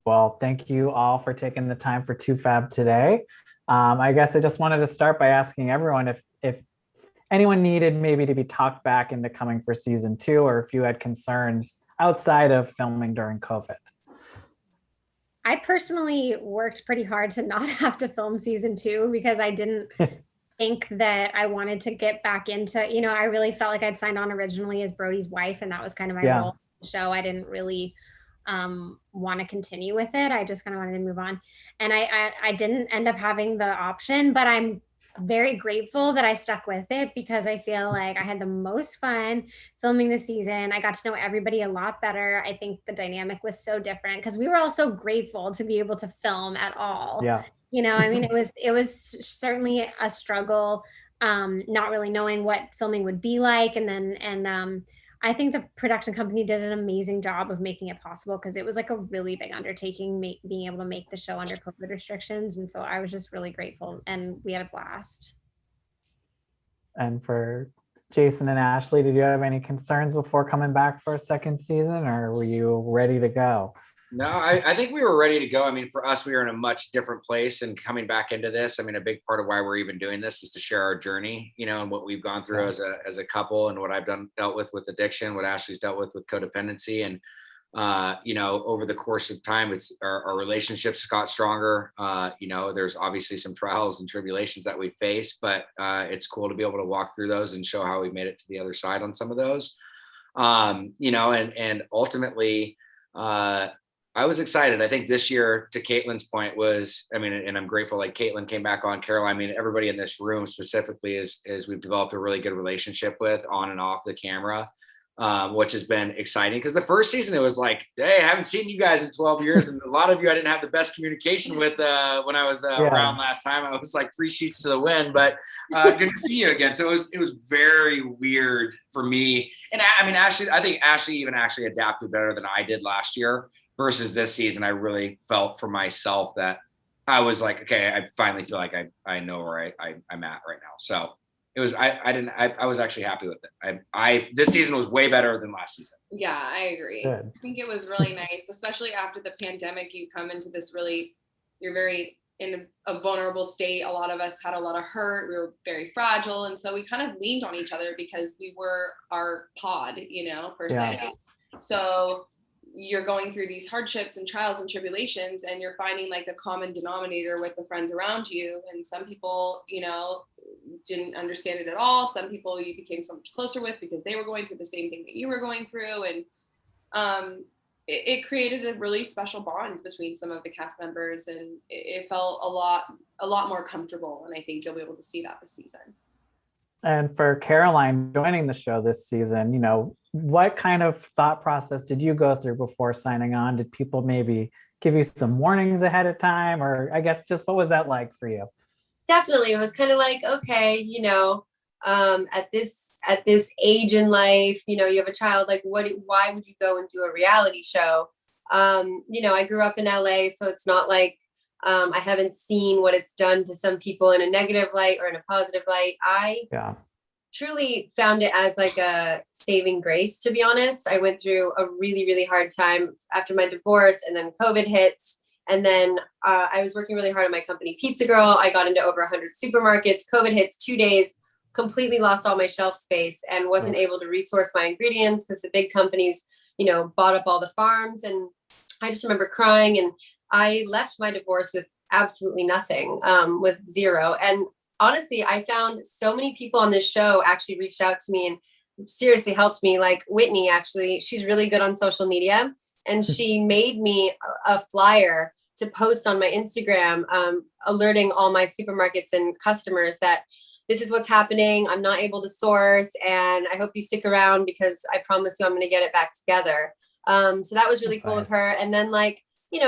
Well, thank you all for taking the time for 2Fab today. I guess I just wanted to start by asking everyone if anyone needed maybe to be talked back into coming for season two, or if you had concerns outside of filming during COVID. I personally worked pretty hard to not have to film season two because I didn't think that I wanted to get back into, I really felt like I'd signed on originally as Brody's wife, and that was kind of my role Yeah. in the show. I didn't really want to continue with it. I just kind of wanted to move on. And I didn't end up having the option, but I'm very grateful that I stuck with it because I feel like I had the most fun filming the season. I got to know everybody a lot better. I think the dynamic was so different because we were all so grateful to be able to film at all. Yeah. I mean, it was certainly a struggle, not really knowing what filming would be like, and I think the production company did an amazing job of making it possible because it was like a really big undertaking, being able to make the show under COVID restrictions, and so I was just really grateful, and we had a blast. And for Jason and Ashley, did you have any concerns before coming back for a second season, or were you ready to go? No, I think we were ready to go. I mean, for us, we were in a much different place, and coming back into this, I mean, a big part of why we're even doing this is to share our journey, and what we've gone through Yeah. as a couple, and what I've dealt with addiction, what Ashley's dealt with codependency, and over the course of time, it's our relationships got stronger. There's obviously some trials and tribulations that we face, but it's cool to be able to walk through those and show how we made it to the other side on some of those. And ultimately, I was excited. I think this year, to Kaitlynn's point, was, I mean, and I'm grateful, like Kaitlynn came back on, Caroline, I mean, everybody in this room specifically is we've developed a really good relationship with on and off the camera, which has been exciting. Because the first season, it was like, hey, I haven't seen you guys in 12 years. And a lot of you I didn't have the best communication with when I was Yeah. around last time. I was like 3 sheets to the wind, but good to see you again. So it was very weird for me. And I mean, I think Ashley even actually adapted better than I did last year. Versus this season, I really felt for myself that I was like, okay, I finally feel like I know where I'm at right now. So it was, I was actually happy with it. This season was way better than last season. Yeah, I agree. Good. I think it was really nice, especially after the pandemic. You come into this you're very in a vulnerable state. A lot of us had a lot of hurt. We were very fragile. And so we kind of leaned on each other because we were our pod, per se. Yeah. So you're going through these hardships and trials and tribulations, and you're finding like a common denominator with the friends around you. And some people, didn't understand it at all. Some people you became so much closer with because they were going through the same thing that you were going through. And it created a really special bond between some of the cast members, and it felt a lot more comfortable. And I think you'll be able to see that this season. And for Caroline joining the show this season, what kind of thought process did you go through before signing on? Did people maybe give you some warnings ahead of time? Or I guess just what was that like for you? Definitely. It was kind of like, okay, at this age in life, you have a child, like why would you go and do a reality show? I grew up in LA, so it's not like I haven't seen what it's done to some people in a negative light or in a positive light. I truly found it as like a saving grace, to be honest. I went through a really, really hard time after my divorce, and then COVID hits. And then I was working really hard on my company, Pizza Girl. I got into over 100 supermarkets. COVID hits 2 days, completely lost all my shelf space and wasn't able to resource my ingredients because the big companies, bought up all the farms. And I just remember crying, and I left my divorce with absolutely nothing, with zero. And honestly, I found so many people on this show actually reached out to me and seriously helped me. Like Whitney, actually, she's really good on social media, and she made me a flyer to post on my Instagram, alerting all my supermarkets and customers that this is what's happening. I'm not able to source, and I hope you stick around because I promise you I'm going to get it back together. So that was really cool of her. And then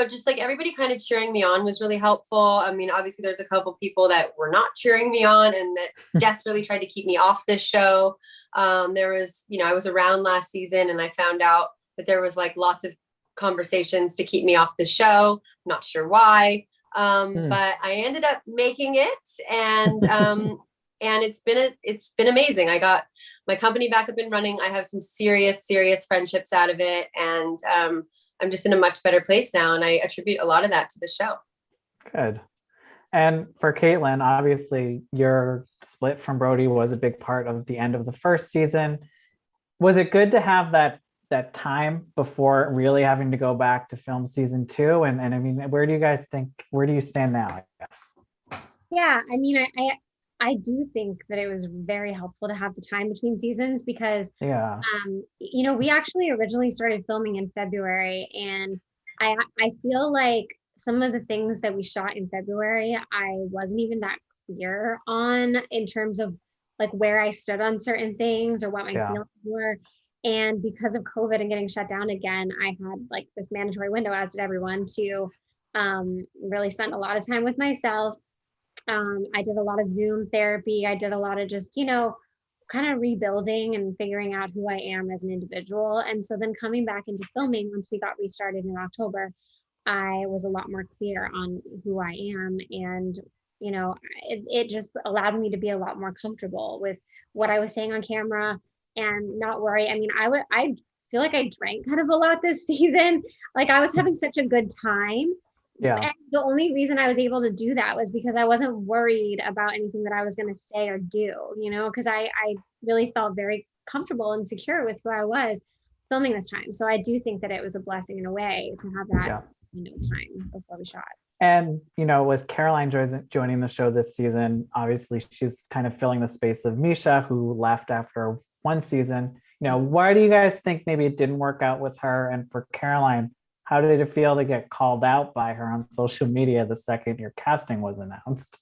just like everybody kind of cheering me on was really helpful. I mean, obviously there's a couple people that were not cheering me on and that desperately tried to keep me off this show. There was, I was around last season, and I found out that there was like lots of conversations to keep me off the show. Not sure why. But I ended up making it, and and it's been amazing. I got my company back up and running. I have some serious friendships out of it, and I'm just in a much better place now. And I attribute a lot of that to the show. Good. And for Kaitlynn, obviously your split from Brody was a big part of the end of the first season. Was it good to have that time before really having to go back to film season 2? And I mean, where do you stand now, I guess? Yeah, I mean, I do think that it was very helpful to have the time between seasons because Yeah. We actually originally started filming in February, and I feel like some of the things that we shot in February, I wasn't even that clear on in terms of like where I stood on certain things or what my feelings were. And because of COVID and getting shut down again, I had like this mandatory window, as did everyone, to really spend a lot of time with myself. I did a lot of Zoom therapy. I did a lot of just, kind of rebuilding and figuring out who I am as an individual. And so then coming back into filming, once we got restarted in October, I was a lot more clear on who I am. And, it just allowed me to be a lot more comfortable with what I was saying on camera and not worry. I mean, I feel like I drank kind of a lot this season. Like I was having such a good time. Yeah. And the only reason I was able to do that was because I wasn't worried about anything that I was going to say or do, because I really felt very comfortable and secure with who I was filming this time. So I do think that it was a blessing in a way to have that time before we shot. And, with Caroline joining the show this season, obviously she's kind of filling the space of Mischa, who left after one season. Why do you guys think maybe it didn't work out with her? And for Caroline, how did it feel to get called out by her on social media the second your casting was announced?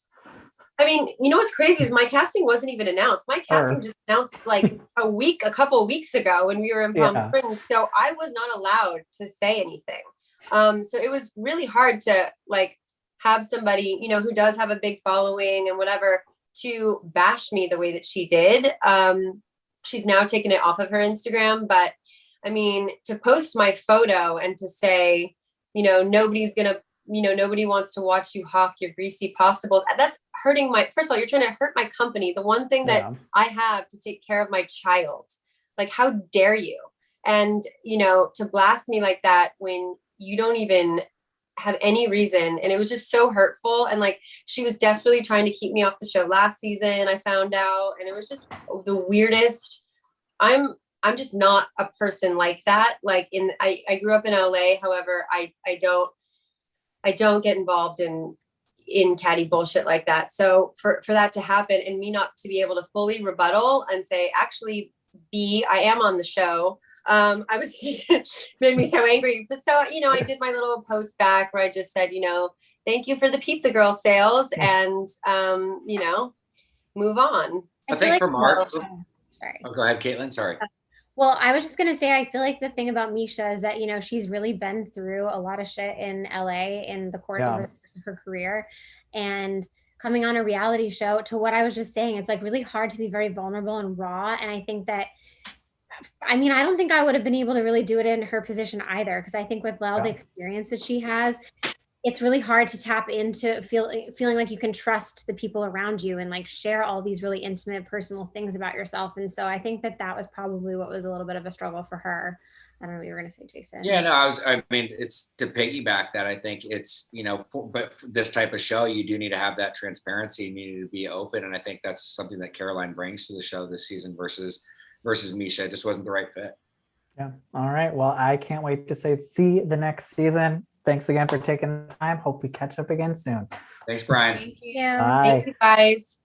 I mean, what's crazy is my casting wasn't even announced. My casting just announced like a couple of weeks ago when we were in Palm Springs. So I was not allowed to say anything. So it was really hard to like have somebody, who does have a big following and whatever, to bash me the way that she did. She's now taken it off of her Instagram, but I mean, to post my photo and to say, nobody wants to watch you hawk your greasy pasta bowls. That's hurting first of all, you're trying to hurt my company. The one thing that I have to take care of my child. Like, how dare you? And, to blast me like that when you don't even have any reason. And it was just so hurtful. And like, she was desperately trying to keep me off the show last season, I found out. And it was just the weirdest. I'm just not a person like that. Like I grew up in LA. However, I don't get involved in catty bullshit like that. So for that to happen and me not to be able to fully rebuttal and say, actually, I am on the show. I was made me so angry. But so, I did my little post back where I just said, thank you for the pizza girl sales and, move on. I think for Mark. Sorry. Oh, go ahead, Kaitlynn. Sorry. Well, I was just going to say, I feel like the thing about Mischa is that, she's really been through a lot of shit in LA in the course of her career. And coming on a reality show, to what I was just saying, it's like really hard to be very vulnerable and raw. And I think that, I don't think I would have been able to really do it in her position either. Because I think with all the experience that she has, it's really hard to tap into feeling like you can trust the people around you and like share all these really intimate personal things about yourself. And so I think that was probably what was a little bit of a struggle for her. I don't know what you were going to say, Jason. Yeah, no, it's to piggyback that. I think it's, but for this type of show, you do need to have that transparency and you need to be open. And I think that's something that Caroline brings to the show this season versus Mischa. It just wasn't the right fit. Yeah. All right. Well, I can't wait to see the next season. Thanks again for taking the time. Hope we catch up again soon. Thanks, Brian. Thank you. Bye. Thank you, guys.